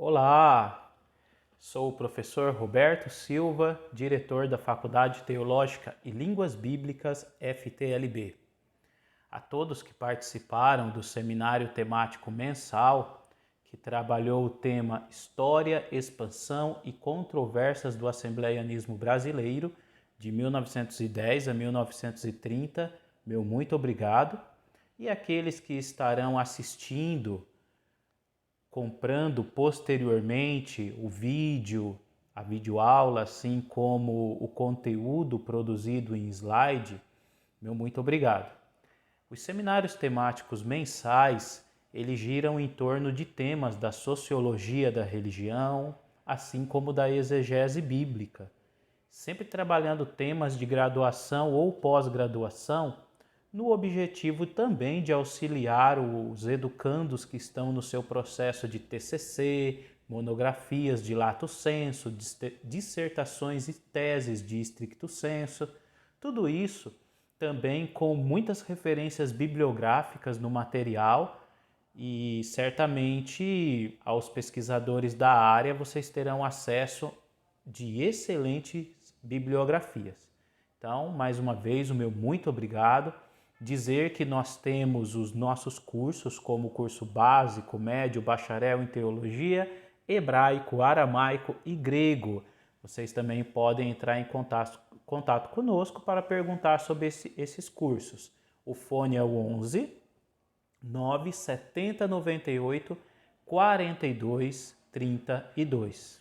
Olá, sou o professor Roberto Silva, diretor da Faculdade Teológica e Línguas Bíblicas FTLB. A todos que participaram do seminário temático mensal, que trabalhou o tema História, Expansão e Controvérsias do Assembleianismo Brasileiro, de 1910 a 1930, meu muito obrigado. E aqueles que estarão assistindo, comprando posteriormente o vídeo, a videoaula, assim como o conteúdo produzido em slide, meu muito obrigado. Os seminários temáticos mensais, eles giram em torno de temas da sociologia da religião, assim como da exegese bíblica, sempre trabalhando temas de graduação ou pós-graduação, no objetivo também de auxiliar os educandos que estão no seu processo de TCC, monografias de lato sensu, dissertações e teses de stricto sensu, tudo isso também com muitas referências bibliográficas no material e certamente aos pesquisadores da área vocês terão acesso de excelentes bibliografias. Então, mais uma vez, o meu muito obrigado. Dizer que nós temos os nossos cursos, como o curso básico, médio, bacharel em teologia, hebraico, aramaico e grego. Vocês também podem entrar em contato conosco para perguntar sobre esses cursos. O fone é o 11 970 98 42 32.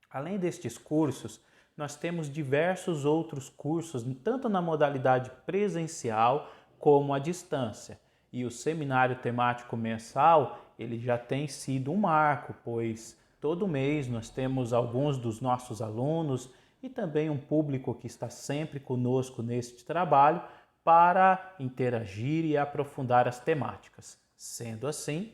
Além destes cursos, nós temos diversos outros cursos, tanto na modalidade presencial como à distância. E o seminário temático mensal, ele já tem sido um marco, pois todo mês nós temos alguns dos nossos alunos e também um público que está sempre conosco neste trabalho para interagir e aprofundar as temáticas. Sendo assim,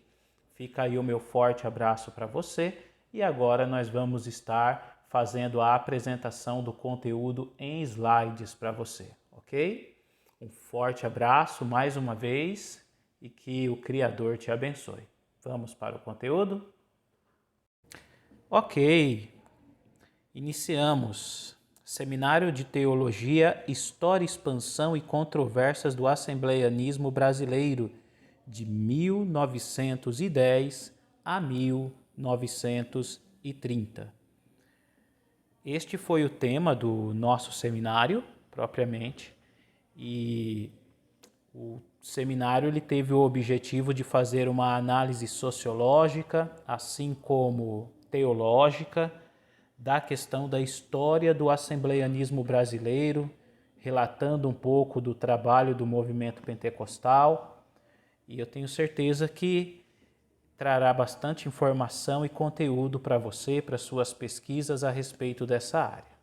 fica aí o meu forte abraço para você e agora nós vamos estar fazendo a apresentação do conteúdo em slides para você, ok? Um forte abraço mais uma vez e que o Criador te abençoe. Vamos para o conteúdo? Ok, iniciamos. Seminário de Teologia, História, Expansão e Controvérsias do Assembleianismo Brasileiro, de 1910 a 1930. Este foi o tema do nosso seminário, propriamente, e o seminário ele teve o objetivo de fazer uma análise sociológica, assim como teológica, da questão da história do assembleianismo brasileiro, relatando um pouco do trabalho do movimento pentecostal, e eu tenho certeza que trará bastante informação e conteúdo para você, para suas pesquisas a respeito dessa área.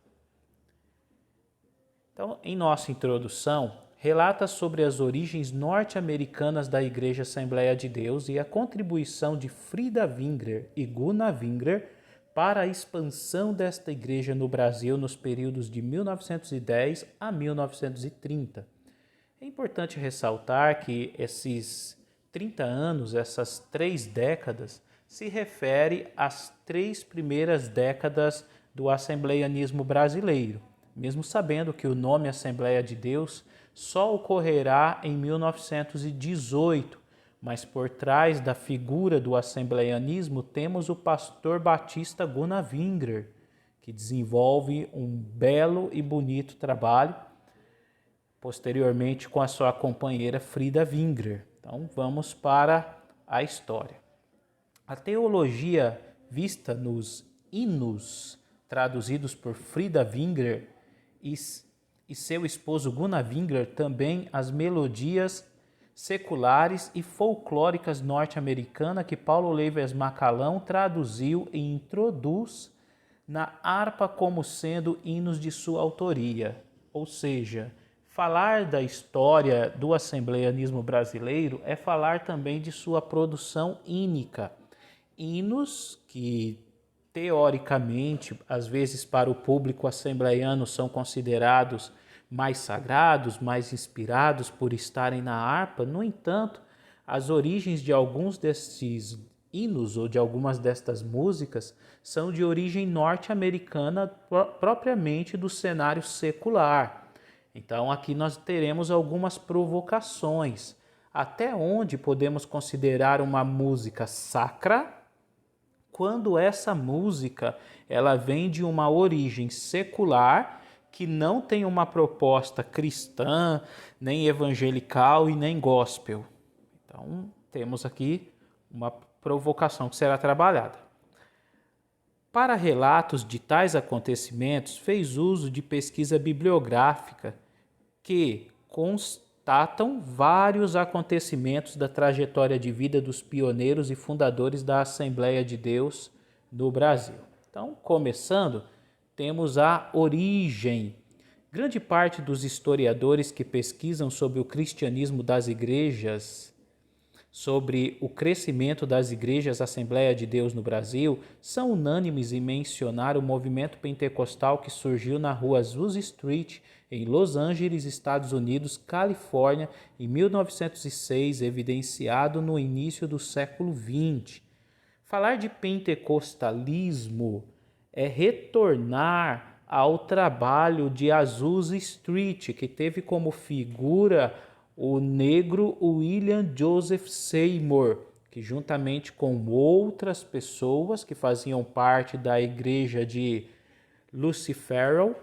Então, em nossa introdução, relata sobre as origens norte-americanas da Igreja Assembleia de Deus e a contribuição de Frida Wingler e Gunnar Wingler para a expansão desta igreja no Brasil nos períodos de 1910 a 1930. É importante ressaltar que esses 30 anos, essas 3 décadas, se refere às 3 primeiras décadas do assembleianismo brasileiro, mesmo sabendo que o nome Assembleia de Deus só ocorrerá em 1918, mas por trás da figura do assembleianismo temos o pastor batista Gunnar Wingler, que desenvolve um belo e bonito trabalho, posteriormente com a sua companheira Frida Wingler. Então vamos para a história. A teologia vista nos hinos traduzidos por Frida Wingler e seu esposo Gunnar Wingler, também as melodias seculares e folclóricas norte-americanas que Paulo Leivas Macalão traduziu e introduz na harpa como sendo hinos de sua autoria, ou seja, falar da história do assembleianismo brasileiro é falar também de sua produção hínica. Hinos que, teoricamente, às vezes para o público assembleiano são considerados mais sagrados, mais inspirados por estarem na harpa. No entanto, as origens de alguns desses hinos ou de algumas destas músicas são de origem norte-americana, propriamente do cenário secular. Então aqui nós teremos algumas provocações. Até onde podemos considerar uma música sacra quando essa música ela vem de uma origem secular que não tem uma proposta cristã, nem evangelical e nem gospel? Então temos aqui uma provocação que será trabalhada. Para relatos de tais acontecimentos, fez uso de pesquisa bibliográfica que constatam vários acontecimentos da trajetória de vida dos pioneiros e fundadores da Assembleia de Deus no Brasil. Então, começando, temos a origem. Grande parte dos historiadores que pesquisam sobre o cristianismo das igrejas, sobre o crescimento das igrejas Assembleia de Deus no Brasil, são unânimes em mencionar o movimento pentecostal que surgiu na rua Azusa Street, em Los Angeles, Estados Unidos, Califórnia, em 1906, evidenciado no início do século XX. Falar de pentecostalismo é retornar ao trabalho de Azusa Street, que teve como figura o negro William Joseph Seymour, que juntamente com outras pessoas que faziam parte da igreja de Luciferal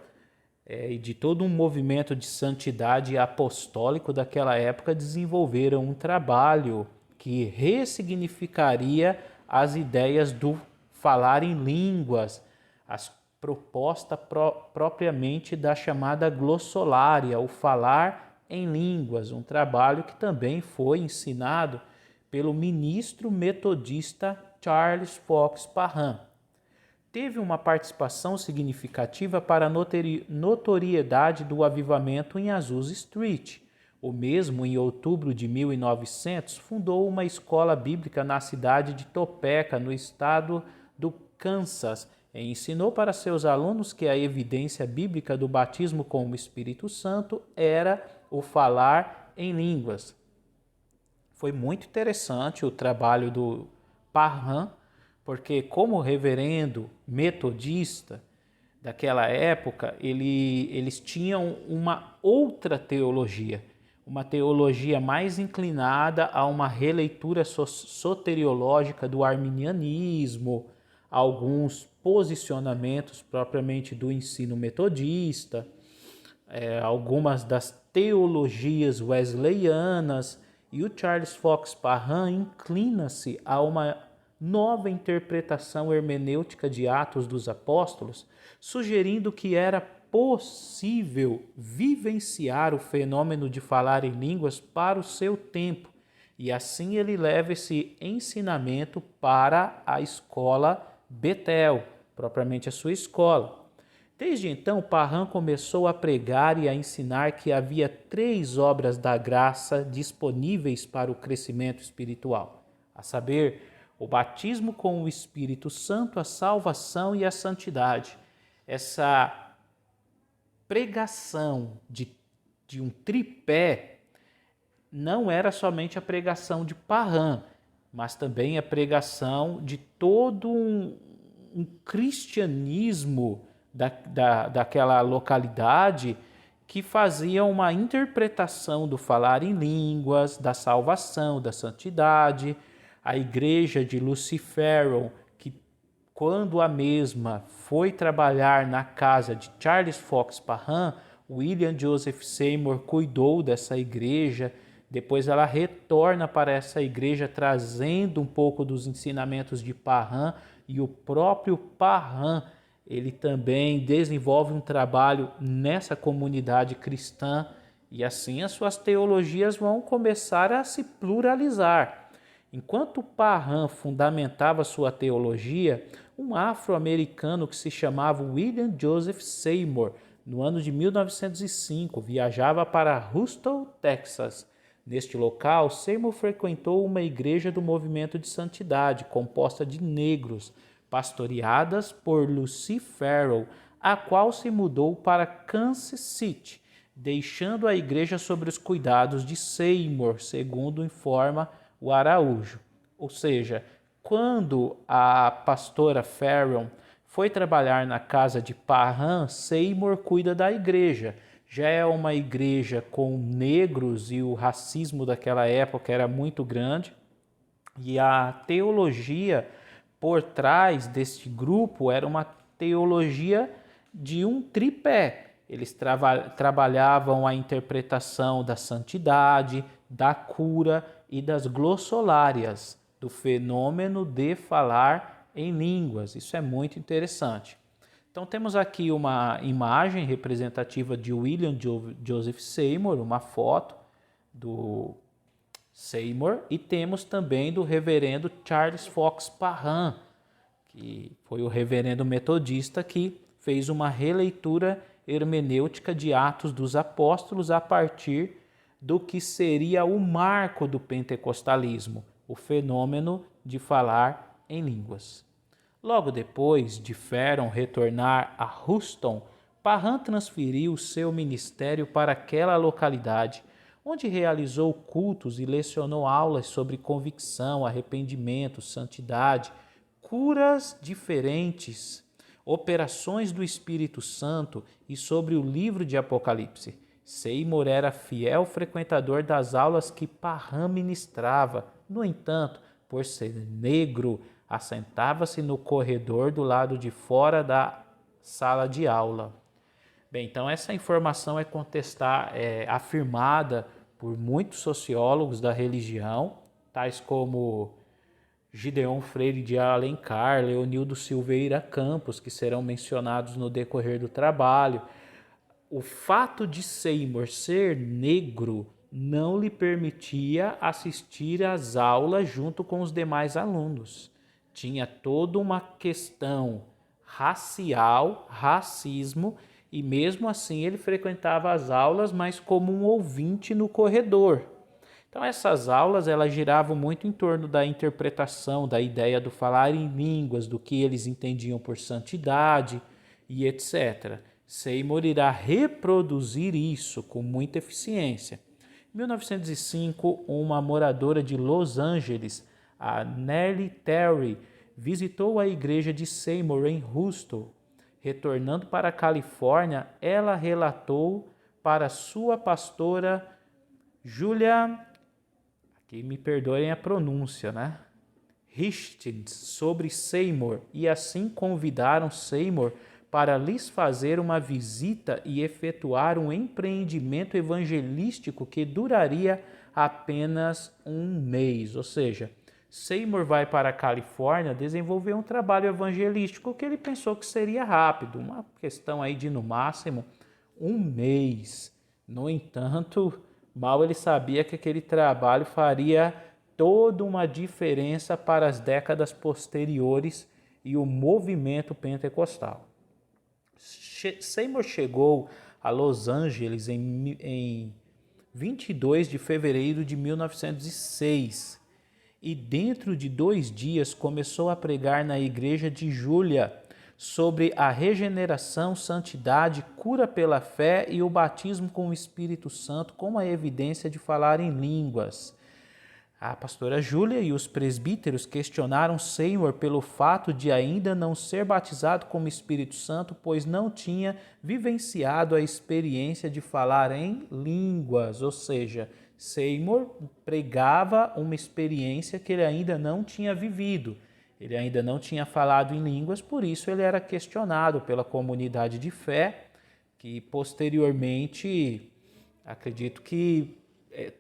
e de todo um movimento de santidade apostólico daquela época, desenvolveram um trabalho que ressignificaria as ideias do falar em línguas, as propostas propriamente da chamada glossolalia, o falar em línguas, um trabalho que também foi ensinado pelo ministro metodista Charles Fox Parham. Teve uma participação significativa para a notoriedade do avivamento em Azusa Street. O mesmo, em outubro de 1900, fundou uma escola bíblica na cidade de Topeka, no estado do Kansas, e ensinou para seus alunos que a evidência bíblica do batismo com o Espírito Santo era o falar em línguas. Foi muito interessante o trabalho do Parham, porque como reverendo metodista daquela época, eles tinham uma outra teologia, uma teologia mais inclinada a uma releitura soteriológica do arminianismo, alguns posicionamentos propriamente do ensino metodista, algumas das teologias wesleyanas, e o Charles Fox Parham inclina-se a uma nova interpretação hermenêutica de Atos dos Apóstolos, sugerindo que era possível vivenciar o fenômeno de falar em línguas para o seu tempo, e assim ele leva esse ensinamento para a escola Betel, propriamente a sua escola. Desde então, Parham começou a pregar e a ensinar que havia 3 obras da graça disponíveis para o crescimento espiritual, a saber, o batismo com o Espírito Santo, a salvação e a santidade. Essa pregação de um tripé não era somente a pregação de Parham, mas também a pregação de todo um cristianismo daquela localidade que fazia uma interpretação do falar em línguas, da salvação, da santidade. A igreja de Luciferal, que quando a mesma foi trabalhar na casa de Charles Fox Parham, William Joseph Seymour cuidou dessa igreja. Depois ela retorna para essa igreja trazendo um pouco dos ensinamentos de Parham, e o próprio Parham ele também desenvolve um trabalho nessa comunidade cristã, e assim as suas teologias vão começar a se pluralizar. Enquanto Parham fundamentava sua teologia, um afro-americano que se chamava William Joseph Seymour, no ano de 1905, viajava para Houston, Texas. Neste local, Seymour frequentou uma igreja do movimento de santidade, composta de negros, pastoreadas por Lucy Farrell, a qual se mudou para Kansas City, deixando a igreja sob os cuidados de Seymour, segundo informa o Araújo. Ou seja, Quando a pastora Farron foi trabalhar na casa de Parham, Seymour cuida da igreja. Já é uma igreja com negros e o racismo daquela época era muito grande. E a teologia por trás deste grupo era uma teologia de um tripé. Eles trabalhavam a interpretação da santidade, da cura e das glossolárias, do fenômeno de falar em línguas. Isso é muito interessante. Então temos aqui uma imagem representativa de William Joseph Seymour, uma foto do Seymour, e temos também do reverendo Charles Fox Parham, que foi o reverendo metodista que fez uma releitura hermenêutica de Atos dos Apóstolos a partir do que seria o marco do pentecostalismo, o fenômeno de falar em línguas. Logo depois de Farron retornar a Houston, Parham transferiu seu ministério para aquela localidade, onde realizou cultos e lecionou aulas sobre convicção, arrependimento, santidade, curas diferentes, operações do Espírito Santo e sobre o livro de Apocalipse. Seymour era fiel frequentador das aulas que Parham ministrava. No entanto, por ser negro, assentava-se no corredor do lado de fora da sala de aula. Bem, então essa informação é afirmada por muitos sociólogos da religião, tais como Gideon Freire de Alencar, Leonildo Silveira Campos, que serão mencionados no decorrer do trabalho. O fato de Seymour ser negro não lhe permitia assistir às aulas junto com os demais alunos. Tinha toda uma questão racial, racismo, e mesmo assim ele frequentava as aulas, mas como um ouvinte no corredor. Então essas aulas elas giravam muito em torno da interpretação, da ideia do falar em línguas, do que eles entendiam por santidade e etc. Seymour irá reproduzir isso com muita eficiência. Em 1905, uma moradora de Los Angeles, a Nellie Terry, visitou a igreja de Seymour em Houston. Retornando para a Califórnia, ela relatou para sua pastora Julia, aqui me perdoem a pronúncia, Hastings, sobre Seymour, e assim convidaram Seymour para lhes fazer uma visita e efetuar um empreendimento evangelístico que duraria apenas um mês. Ou seja, Seymour vai para a Califórnia desenvolver um trabalho evangelístico que ele pensou que seria rápido, uma questão aí de no máximo um mês. No entanto, mal ele sabia que aquele trabalho faria toda uma diferença para as décadas posteriores e o movimento pentecostal. Seymour chegou a Los Angeles em 22 de fevereiro de 1906 e dentro de 2 dias começou a pregar na igreja de Julia sobre a regeneração, santidade, cura pela fé e o batismo com o Espírito Santo como a evidência de falar em línguas. A pastora Júlia e os presbíteros questionaram Seymour pelo fato de ainda não ser batizado com o Espírito Santo, pois não tinha vivenciado a experiência de falar em línguas, ou seja, Seymour pregava uma experiência que ele ainda não tinha vivido. Ele ainda não tinha falado em línguas, por isso ele era questionado pela comunidade de fé, que posteriormente, acredito que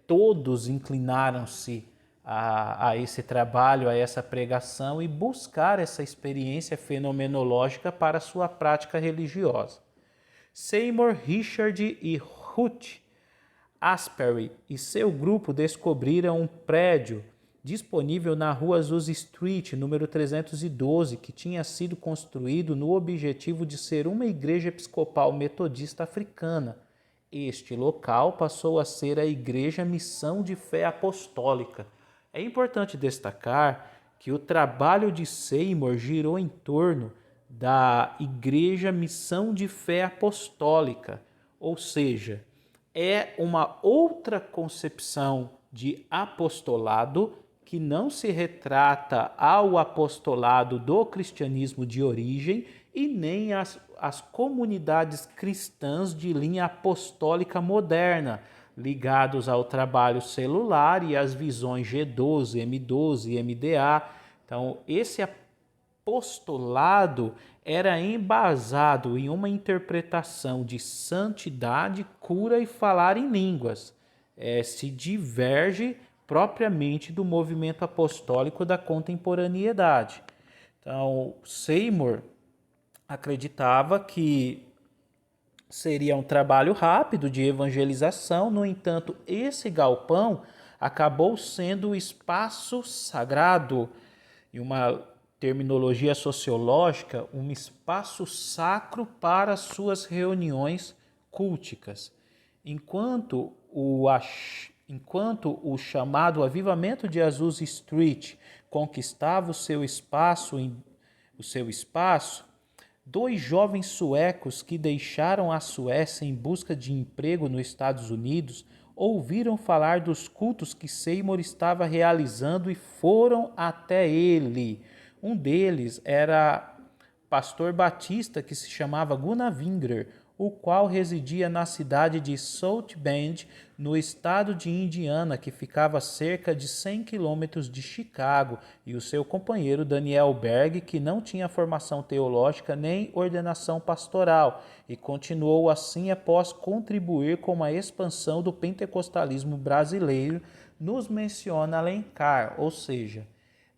todos inclinaram-se a esse trabalho, a essa pregação e buscar essa experiência fenomenológica para sua prática religiosa. Seymour, Richard e Ruth Aspery e seu grupo descobriram um prédio disponível na rua Azusa Street, número 312, que tinha sido construído no objetivo de ser uma igreja episcopal metodista africana. Este local passou a ser a Igreja Missão de Fé Apostólica. É importante destacar que o trabalho de Seymour girou em torno da Igreja Missão de Fé Apostólica, ou seja, é uma outra concepção de apostolado que não se retrata ao apostolado do cristianismo de origem e nem às comunidades cristãs de linha apostólica moderna, ligados ao trabalho celular e às visões G12, M12 e MDA. Então, esse apostolado era embasado em uma interpretação de santidade, cura e falar em línguas. Se diverge propriamente do movimento apostólico da contemporaneidade. Então, Seymour acreditava que seria um trabalho rápido de evangelização, no entanto, esse galpão acabou sendo o espaço sagrado, em uma terminologia sociológica, um espaço sacro para suas reuniões culticas. Enquanto o chamado Avivamento de Azusa Street conquistava o seu espaço, dois jovens suecos que deixaram a Suécia em busca de emprego nos Estados Unidos ouviram falar dos cultos que Seymour estava realizando e foram até ele. Um deles era pastor batista que se chamava Gunnar Wingrer, o qual residia na cidade de South Bend, no estado de Indiana, que ficava a cerca de 100 quilômetros de Chicago, e o seu companheiro Daniel Berg, que não tinha formação teológica nem ordenação pastoral, e continuou assim após contribuir com a expansão do pentecostalismo brasileiro, nos menciona Alencar, ou seja,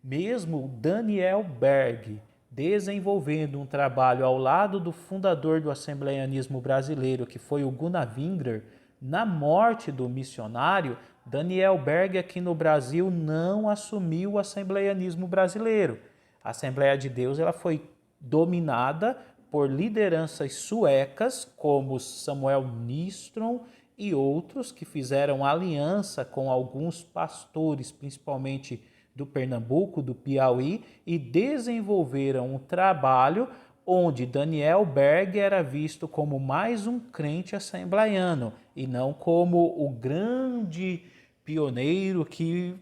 mesmo Daniel Berg, desenvolvendo um trabalho ao lado do fundador do assembleianismo brasileiro, que foi o Gunnar Wingrer, na morte do missionário, Daniel Berg aqui no Brasil não assumiu o assembleianismo brasileiro. A Assembleia de Deus ela foi dominada por lideranças suecas, como Samuel Nyström e outros, que fizeram aliança com alguns pastores, principalmente do Pernambuco, do Piauí, e desenvolveram um trabalho onde Daniel Berg era visto como mais um crente assembleiano e não como o grande pioneiro que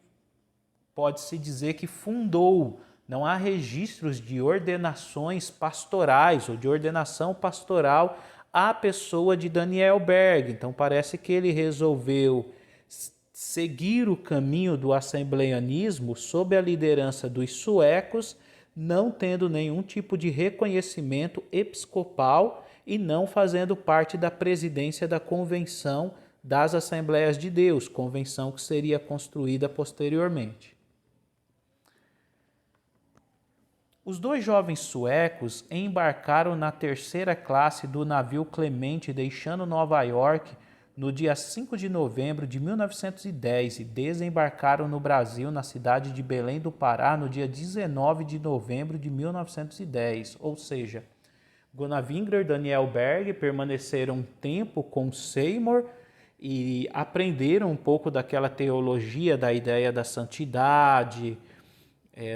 pode-se dizer que fundou. Não há registros de ordenações pastorais ou de ordenação pastoral à pessoa de Daniel Berg. Então parece que ele resolveu seguir o caminho do assembleianismo sob a liderança dos suecos, não tendo nenhum tipo de reconhecimento episcopal e não fazendo parte da presidência da Convenção das Assembleias de Deus, convenção que seria construída posteriormente. Os dois jovens suecos embarcaram na terceira classe do navio Clemente, deixando Nova York no dia 5 de novembro de 1910 e desembarcaram no Brasil, na cidade de Belém do Pará, no dia 19 de novembro de 1910. Ou seja, Gunnar Wingrer e Daniel Berg permaneceram um tempo com Seymour e aprenderam um pouco daquela teologia da ideia da santidade,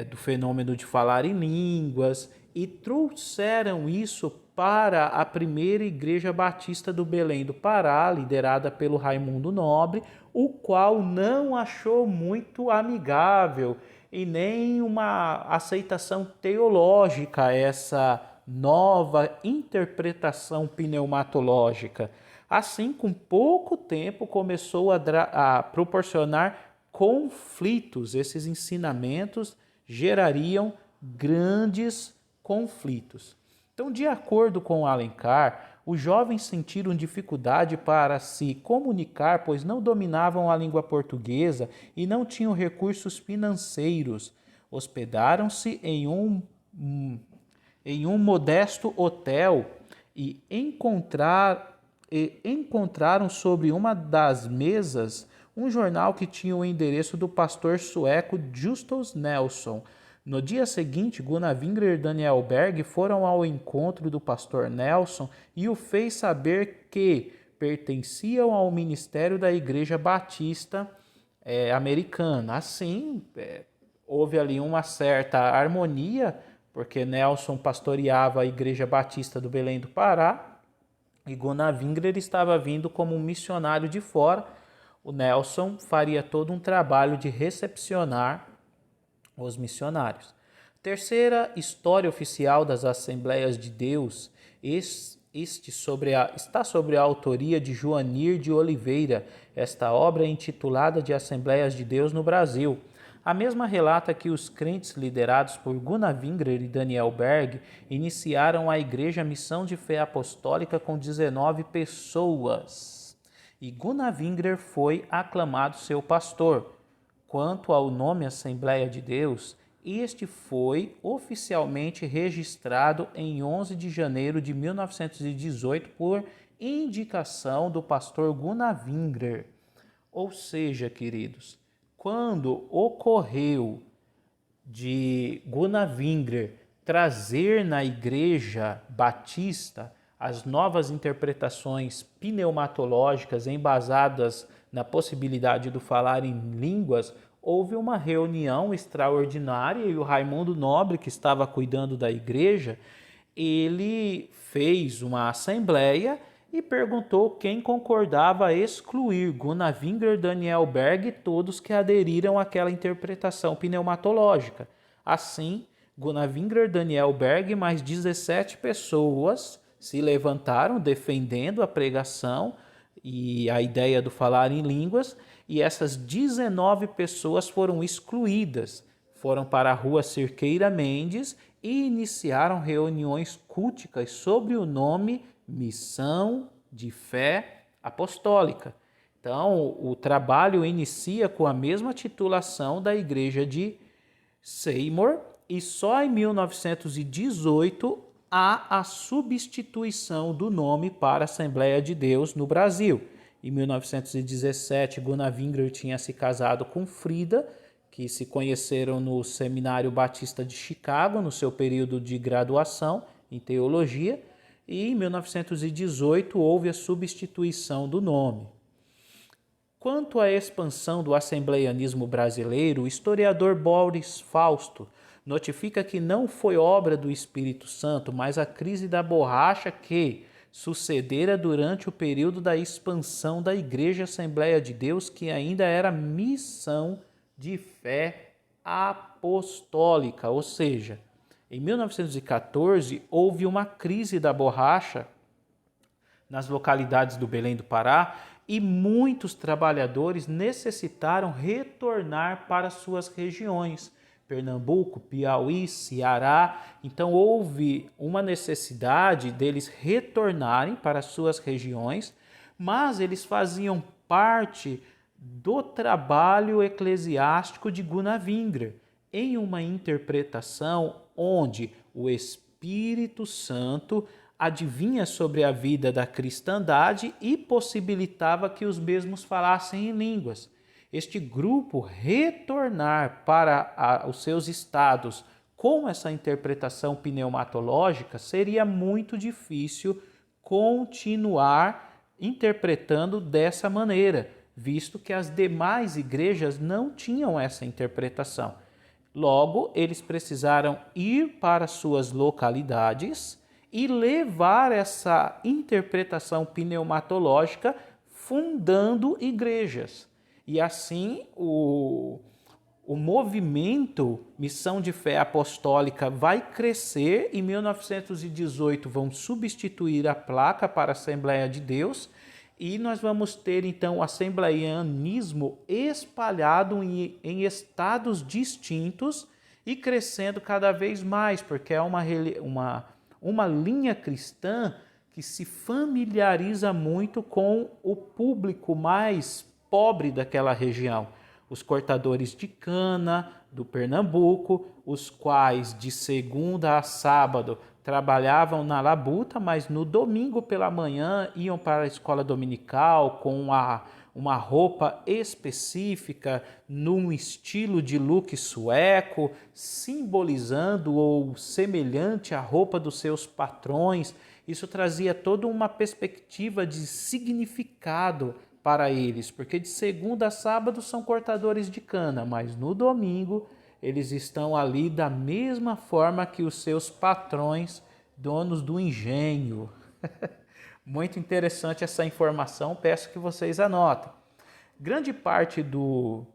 do fenômeno de falar em línguas, e trouxeram isso para a primeira igreja batista do Belém do Pará, liderada pelo Raimundo Nobre, o qual não achou muito amigável e nem uma aceitação teológica essa nova interpretação pneumatológica. Assim, com pouco tempo, começou a proporcionar conflitos. Esses ensinamentos gerariam grandes conflitos. Então, de acordo com Alencar, os jovens sentiram dificuldade para se comunicar, pois não dominavam a língua portuguesa e não tinham recursos financeiros. Hospedaram-se em um modesto hotel e encontraram sobre uma das mesas um jornal que tinha o endereço do pastor sueco Justus Nelson. No dia seguinte, Gunnar Wingrer e Daniel Berg foram ao encontro do pastor Nelson e o fez saber que pertenciam ao ministério da Igreja Batista americana. Assim, houve ali uma certa harmonia, porque Nelson pastoreava a Igreja Batista do Belém do Pará e Gunnar Wingrer estava vindo como um missionário de fora. O Nelson faria todo um trabalho de recepcionar os missionários. Terceira história oficial das Assembleias de Deus está sobre a autoria de Joanir de Oliveira. Esta obra é intitulada de Assembleias de Deus no Brasil. A mesma relata que os crentes liderados por Gunnar Wingrer e Daniel Berg iniciaram a Igreja Missão de Fé Apostólica com 19 pessoas. E Gunnar Wingrer foi aclamado seu pastor. Quanto ao nome Assembleia de Deus, este foi oficialmente registrado em 11 de janeiro de 1918 por indicação do pastor Gunnar Wingrer. Ou seja, queridos, quando ocorreu de Gunnar Wingrer trazer na Igreja Batista as novas interpretações pneumatológicas embasadas na possibilidade do falar em línguas, houve uma reunião extraordinária e o Raimundo Nobre, que estava cuidando da igreja, ele fez uma assembleia e perguntou quem concordava excluir Gunnar Wingrer, Daniel Berg e todos que aderiram àquela interpretação pneumatológica. Assim, Gunnar Wingrer, Daniel Berg e mais 17 pessoas se levantaram defendendo a pregação e a ideia do falar em línguas, e essas 19 pessoas foram excluídas, foram para a rua Cerqueira Mendes e iniciaram reuniões culticas sobre o nome Missão de Fé Apostólica. Então, o trabalho inicia com a mesma titulação da igreja de Seymour e só em 1918 há a substituição do nome para Assembleia de Deus no Brasil. Em 1917, Gunnar Wingrer tinha se casado com Frida, que se conheceram no Seminário Batista de Chicago, no seu período de graduação em teologia, e em 1918 houve a substituição do nome. Quanto à expansão do assembleianismo brasileiro, o historiador Boris Fausto notifica que não foi obra do Espírito Santo, mas a crise da borracha que sucedera durante o período da expansão da Igreja Assembleia de Deus, que ainda era missão de fé apostólica, ou seja, em 1914 houve uma crise da borracha nas localidades do Belém do Pará e muitos trabalhadores necessitaram retornar para suas regiões, Pernambuco, Piauí, Ceará. Então houve uma necessidade deles retornarem para suas regiões, mas eles faziam parte do trabalho eclesiástico de Gunnar Wingrer, em uma interpretação onde o Espírito Santo adivinha sobre a vida da cristandade e possibilitava que os mesmos falassem em línguas. Este grupo retornar para os seus estados com essa interpretação pneumatológica, seria muito difícil continuar interpretando dessa maneira, visto que as demais igrejas não tinham essa interpretação. Logo, eles precisaram ir para suas localidades e levar essa interpretação pneumatológica, fundando igrejas. E assim o movimento Missão de Fé Apostólica vai crescer. Em 1918 vão substituir a placa para Assembleia de Deus e nós vamos ter então o assembleianismo espalhado em estados distintos e crescendo cada vez mais, porque é uma linha cristã que se familiariza muito com o público mais pobre daquela região, os cortadores de cana do Pernambuco, os quais de segunda a sábado trabalhavam na labuta, mas no domingo pela manhã iam para a escola dominical com uma roupa específica, num estilo de look sueco, simbolizando ou semelhante à roupa dos seus patrões. Isso trazia toda uma perspectiva de significado para eles, porque de segunda a sábado são cortadores de cana, mas no domingo eles estão ali da mesma forma que os seus patrões, donos do engenho. Muito interessante essa informação, peço que vocês anotem. Grande parte do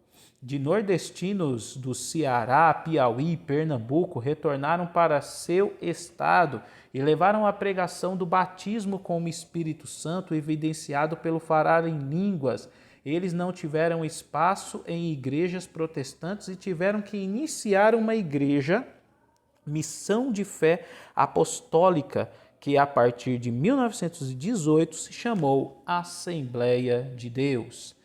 de nordestinos do Ceará, Piauí e Pernambuco retornaram para seu estado e levaram a pregação do batismo com o Espírito Santo, evidenciado pelo falar em línguas. Eles não tiveram espaço em igrejas protestantes e tiveram que iniciar uma igreja, Missão de Fé Apostólica, que a partir de 1918 se chamou Assembleia de Deus.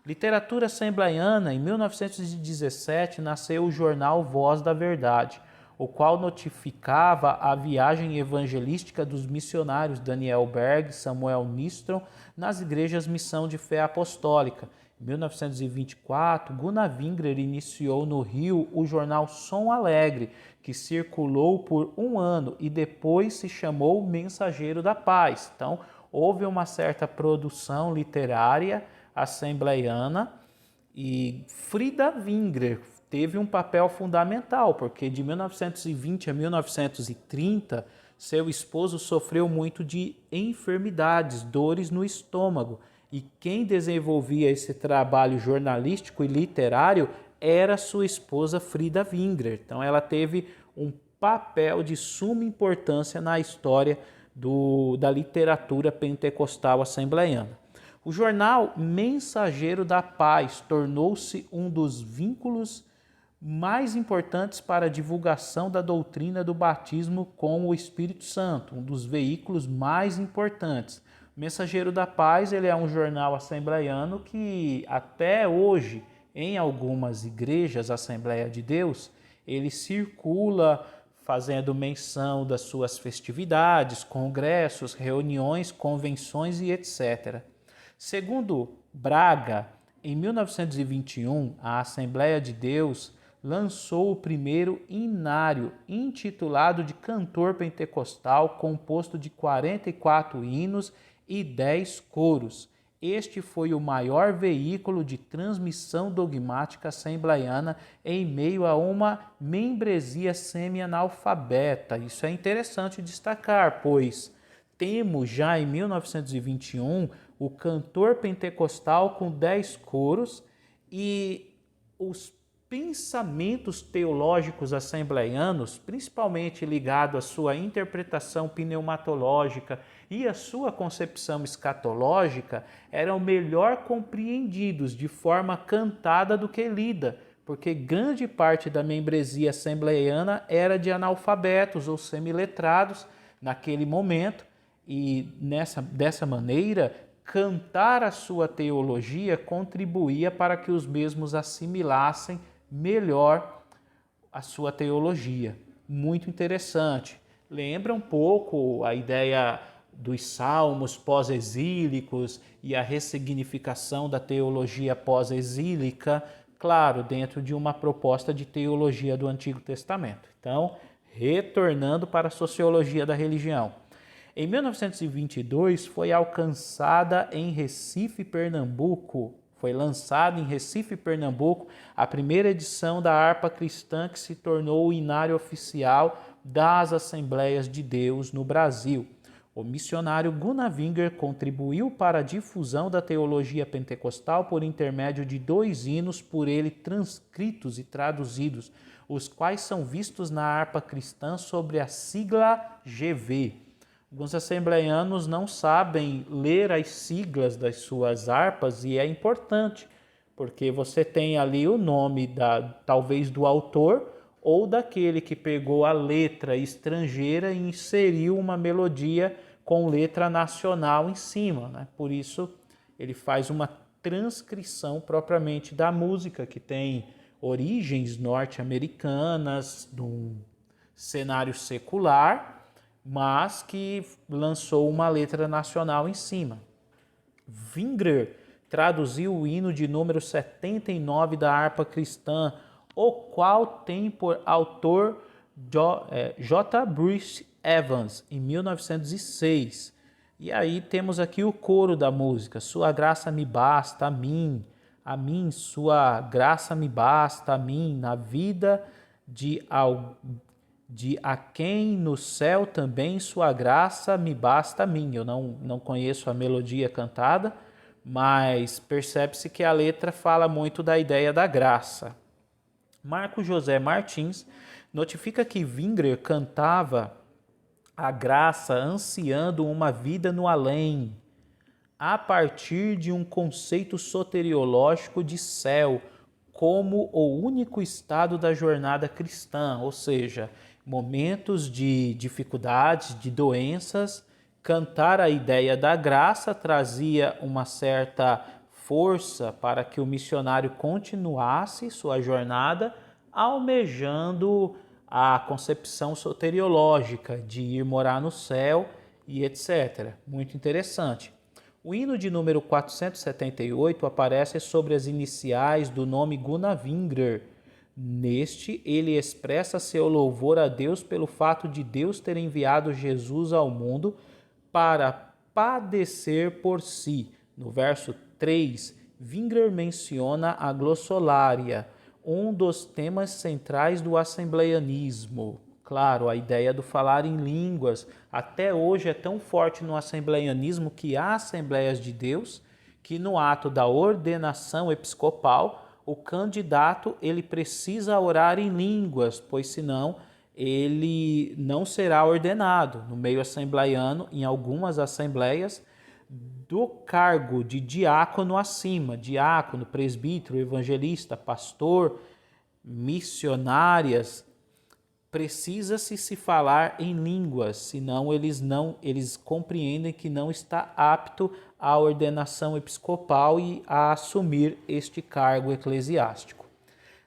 Literatura assembleiana, em 1917 nasceu o jornal Voz da Verdade, o qual notificava a viagem evangelística dos missionários Daniel Berg e Samuel Nistron nas igrejas Missão de Fé Apostólica. Em 1924, Gunnar Wingrer iniciou no Rio o jornal Som Alegre, que circulou por um ano e depois se chamou Mensageiro da Paz. Então, houve uma certa produção literária assembleiana e Frida Wingrer teve um papel fundamental, porque de 1920 a 1930, seu esposo sofreu muito de enfermidades, dores no estômago. E quem desenvolvia esse trabalho jornalístico e literário era sua esposa Frida Wingrer. Então ela teve um papel de suma importância na história da literatura pentecostal assembleiana. O jornal Mensageiro da Paz tornou-se um dos vínculos mais importantes para a divulgação da doutrina do batismo com o Espírito Santo, um dos veículos mais importantes. O Mensageiro da Paz ele é um jornal assembleiano que até hoje, em algumas igrejas Assembleia de Deus, ele circula fazendo menção das suas festividades, congressos, reuniões, convenções e etc. Segundo Braga, em 1921, a Assembleia de Deus lançou o primeiro hinário intitulado de Cantor Pentecostal, composto de 44 hinos e 10 coros. Este foi o maior veículo de transmissão dogmática assembleiana em meio a uma membresia semi-analfabeta. Isso é interessante destacar, pois temos já em 1921 o Cantor Pentecostal com 10 coros e os pensamentos teológicos assembleianos, principalmente ligado à sua interpretação pneumatológica e à sua concepção escatológica, eram melhor compreendidos de forma cantada do que lida, porque grande parte da membresia assembleiana era de analfabetos ou semiletrados naquele momento, e dessa maneira, cantar a sua teologia contribuía para que os mesmos assimilassem melhor a sua teologia. Muito interessante. Lembra um pouco a ideia dos salmos pós-exílicos e a ressignificação da teologia pós-exílica, claro, dentro de uma proposta de teologia do Antigo Testamento. Então, retornando para a sociologia da religião. Em 1922, foi lançada em Recife, Pernambuco, a primeira edição da Harpa Cristã, que se tornou o hinário oficial das Assembleias de Deus no Brasil. O missionário Gunnar Wingrer contribuiu para a difusão da teologia pentecostal por intermédio de 2 hinos por ele transcritos e traduzidos, os quais são vistos na Harpa Cristã sobre a sigla GV. Alguns assembleianos não sabem ler as siglas das suas harpas e é importante, porque você tem ali o nome talvez do autor ou daquele que pegou a letra estrangeira e inseriu uma melodia com letra nacional em cima, né? Por isso ele faz uma transcrição propriamente da música, que tem origens norte-americanas, de um cenário secular, mas que lançou uma letra nacional em cima. Wingrer traduziu o hino de número 79 da Harpa Cristã, o qual tem por autor J. Bruce Evans, em 1906. E aí temos aqui o coro da música: Sua graça me basta, a mim, sua graça me basta, a mim, na vida de a quem no céu também sua graça me basta a mim. Eu não conheço a melodia cantada, mas percebe-se que a letra fala muito da ideia da graça. Marco José Martins notifica que Wingrer cantava a graça ansiando uma vida no além, a partir de um conceito soteriológico de céu como o único estado da jornada cristã, ou seja, momentos de dificuldades, de doenças, cantar a ideia da graça trazia uma certa força para que o missionário continuasse sua jornada, almejando a concepção soteriológica de ir morar no céu e etc. Muito interessante. O hino de número 478 aparece sobre as iniciais do nome Gunnar Wingrer. Neste, ele expressa seu louvor a Deus pelo fato de Deus ter enviado Jesus ao mundo para padecer por si. No verso 3, Wingrer menciona a glossolalia, um dos temas centrais do assembleianismo. Claro, a ideia do falar em línguas até hoje é tão forte no assembleianismo que há Assembleias de Deus que no ato da ordenação episcopal o candidato ele precisa orar em línguas, pois senão ele não será ordenado. No meio assembleiano, em algumas assembleias, do cargo de diácono acima, diácono, presbítero, evangelista, pastor, missionárias, precisa-se se falar em línguas, senão eles compreendem que não está apto à ordenação episcopal e a assumir este cargo eclesiástico.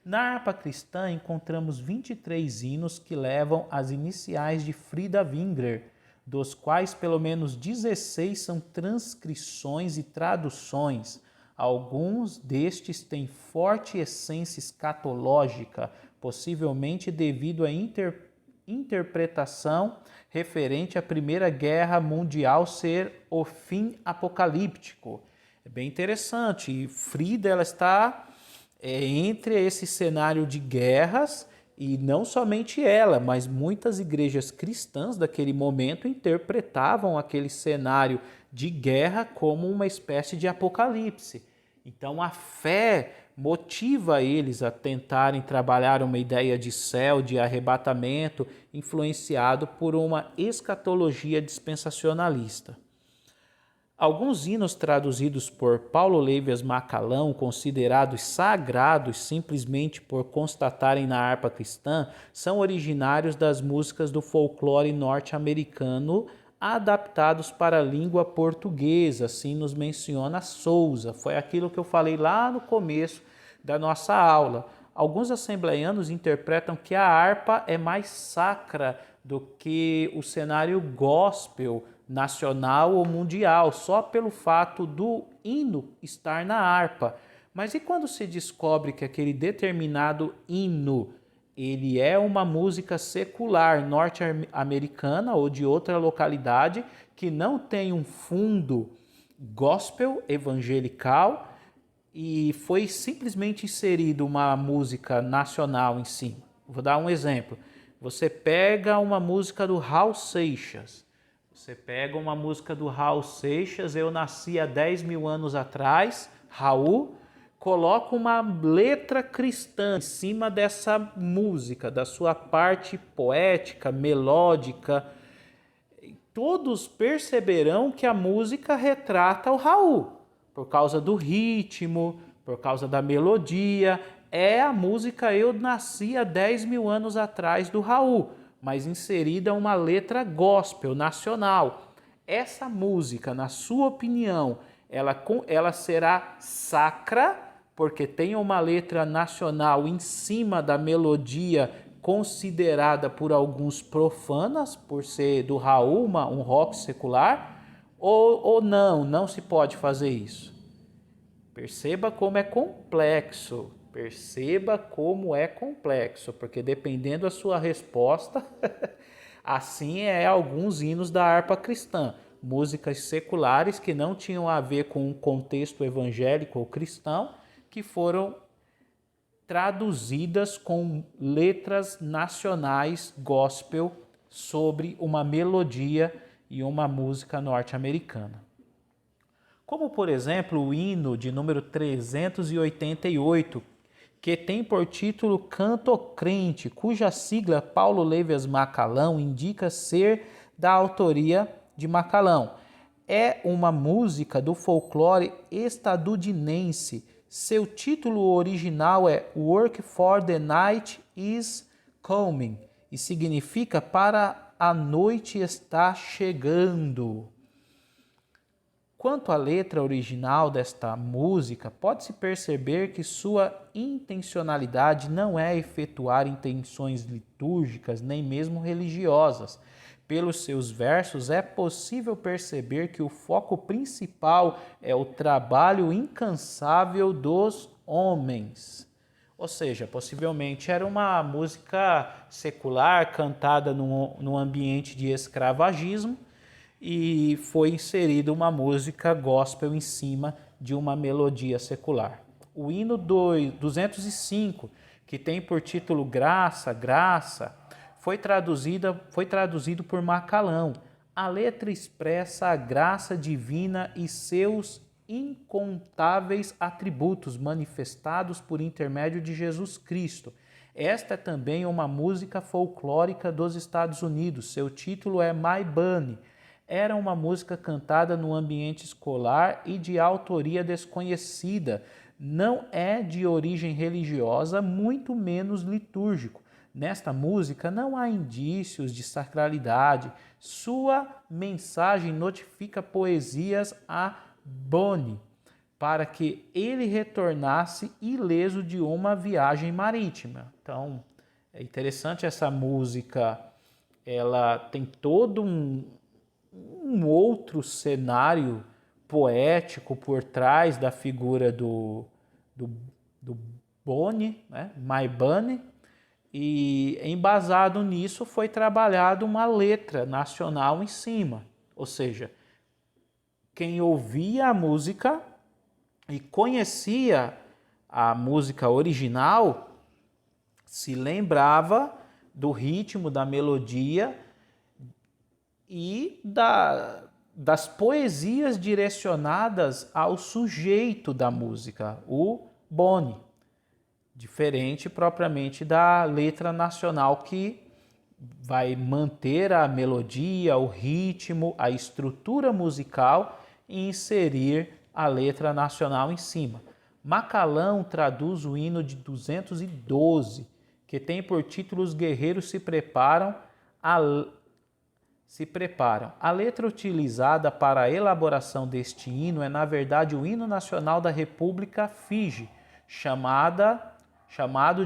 Na harpa cristã encontramos 23 hinos que levam as iniciais de Frida Wingrer, dos quais pelo menos 16 são transcrições e traduções. Alguns destes têm forte essência escatológica, possivelmente devido à interpretação referente à Primeira Guerra Mundial ser o fim apocalíptico. É bem interessante. E Frida ela está entre esse cenário de guerras, e não somente ela, mas muitas igrejas cristãs daquele momento interpretavam aquele cenário de guerra como uma espécie de apocalipse. Então a fé motiva eles a tentarem trabalhar uma ideia de céu, de arrebatamento, influenciado por uma escatologia dispensacionalista. Alguns hinos traduzidos por Paulo Lévias Macalão, considerados sagrados simplesmente por constatarem na harpa cristã, são originários das músicas do folclore norte-americano adaptados para a língua portuguesa, assim nos menciona Souza. Foi aquilo que eu falei lá no começo da nossa aula. Alguns assembleianos interpretam que a harpa é mais sacra do que o cenário gospel nacional ou mundial, só pelo fato do hino estar na harpa. Mas e quando se descobre que aquele determinado hino ele é uma música secular norte-americana ou de outra localidade que não tem um fundo gospel evangelical e foi simplesmente inserido uma música nacional em cima? Vou dar um exemplo. Você pega uma música do Raul Seixas. Você pega uma música do Raul Seixas, Eu Nasci há 10 mil anos atrás, Raul, coloca uma letra cristã em cima dessa música, da sua parte poética, melódica. Todos perceberão que a música retrata o Raul, por causa do ritmo, por causa da melodia. É a música Eu Nasci há 10 mil anos atrás do Raul, mas inserida uma letra gospel nacional. Essa música, na sua opinião, ela será sacra, porque tem uma letra nacional em cima da melodia considerada por alguns profanas, por ser do Raul, um rock secular, ou não se pode fazer isso? Perceba como é complexo. Perceba como é complexo, porque dependendo da sua resposta, assim é alguns hinos da harpa cristã, músicas seculares que não tinham a ver com um contexto evangélico ou cristão, que foram traduzidas com letras nacionais gospel sobre uma melodia e uma música norte-americana. como por exemplo o hino de número 388, que tem por título Canto Crente, cuja sigla Paulo Lévias Macalão indica ser da autoria de Macalão. É uma música do folclore estadunidense. Seu título original é Work for the Night is Coming e significa para a noite está chegando. Quanto à letra original desta música, pode-se perceber que sua intencionalidade não é efetuar intenções litúrgicas nem mesmo religiosas. Pelos seus versos, é possível perceber que o foco principal é o trabalho incansável dos homens. Ou seja, possivelmente era uma música secular cantada num ambiente de escravagismo, e foi inserida uma música gospel em cima de uma melodia secular. O hino 205, que tem por título Graça, Graça, foi traduzido por Macalão. A letra expressa a graça divina e seus incontáveis atributos manifestados por intermédio de Jesus Cristo. Esta é também uma música folclórica dos Estados Unidos. Seu título é My Bunny. Era uma música cantada no ambiente escolar e de autoria desconhecida. Não é de origem religiosa, muito menos litúrgico. Nesta música não há indícios de sacralidade. Sua mensagem notifica poesias a Bonnie para que ele retornasse ileso de uma viagem marítima. Então, é interessante essa música. Ela tem todo um outro cenário poético por trás da figura do Bonnie, né? My Bunny, e embasado nisso foi trabalhada uma letra nacional em cima, ou seja, quem ouvia a música e conhecia a música original se lembrava do ritmo, da melodia e das poesias direcionadas ao sujeito da música, o Bonnie, diferente propriamente da letra nacional que vai manter a melodia, o ritmo, a estrutura musical e inserir a letra nacional em cima. Macalão traduz o hino de 212, que tem por título Os Guerreiros se preparam. A letra utilizada para a elaboração deste hino é, na verdade, o hino nacional da República Fiji, chamado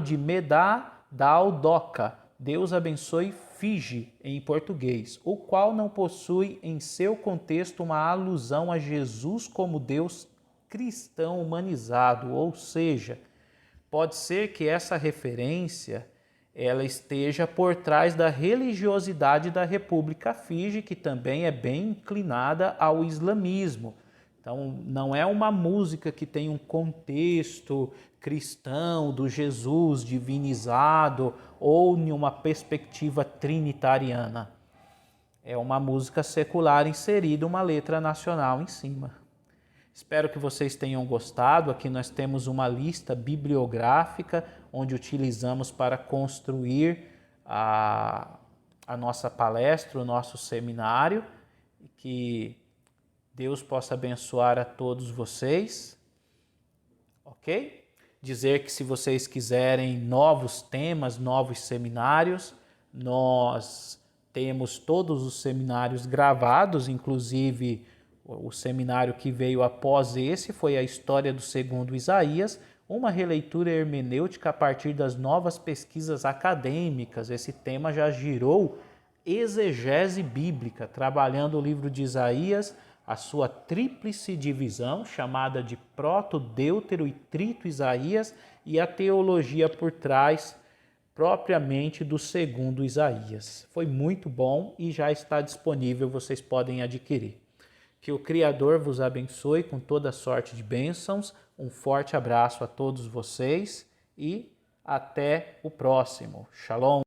de Medha Dao Doka, Deus abençoe Fiji, em português, o qual não possui em seu contexto uma alusão a Jesus como Deus cristão humanizado, ou seja, pode ser que essa referência ela esteja por trás da religiosidade da República Fiji, que também é bem inclinada ao islamismo. Então, não é uma música que tem um contexto cristão do Jesus divinizado ou em uma perspectiva trinitariana. É uma música secular inserida uma letra nacional em cima. Espero que vocês tenham gostado. Aqui nós temos uma lista bibliográfica onde utilizamos para construir a nossa palestra, o nosso seminário. Que Deus possa abençoar a todos vocês, ok? Dizer que se vocês quiserem novos temas, novos seminários, nós temos todos os seminários gravados, inclusive o seminário que veio após esse foi a História do Segundo Isaías, uma releitura hermenêutica a partir das novas pesquisas acadêmicas. Esse tema já girou exegese bíblica, trabalhando o livro de Isaías, a sua tríplice divisão, chamada de Proto, Deutero e Trito Isaías, e a teologia por trás propriamente do segundo Isaías. Foi muito bom e já está disponível, vocês podem adquirir. Que o Criador vos abençoe com toda sorte de bênçãos. Um forte abraço a todos vocês e até o próximo. Shalom.